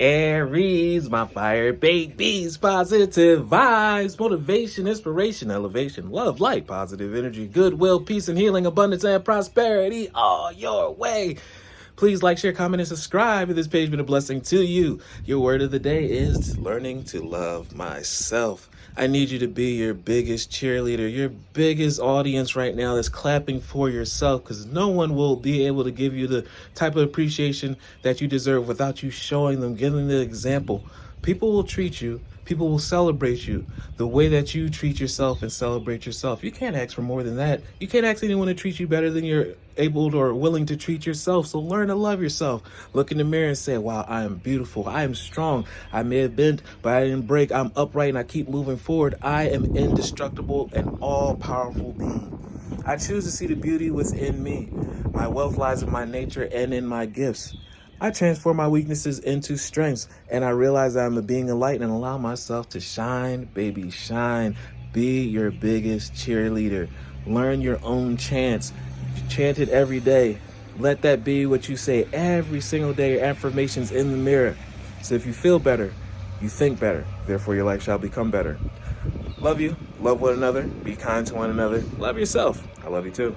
Aries, my fire babies, positive vibes, motivation, inspiration, elevation, love, light, positive energy, goodwill, peace and healing, abundance and prosperity all your way. Please like, share, comment, and subscribe if this page been a blessing to you. Your word of the day is learning to love myself. I need you to be your biggest cheerleader, your biggest audience right now that's clapping for yourself, because no one will be able to give you the type of appreciation that you deserve without you showing them, giving the example. People will treat you, people will celebrate you the way that you treat yourself and celebrate yourself. You can't ask for more than that. You can't ask anyone to treat you better than you're able or willing to treat yourself. So learn to love yourself. Look in the mirror and say, wow, I am beautiful. I am strong. I may have bent, but I didn't break. I'm upright and I keep moving forward. I am indestructible and all-powerful being. I choose to see the beauty within me. My wealth lies in my nature and in my gifts. I transform my weaknesses into strengths, and I realize that I'm a being of light and allow myself to shine, baby, shine. Be your biggest cheerleader. Learn your own chants. Chant it every day. Let that be what you say every single day. Your affirmations in the mirror. So if you feel better, you think better. Therefore, your life shall become better. Love you. Love one another. Be kind to one another. Love yourself. I love you too.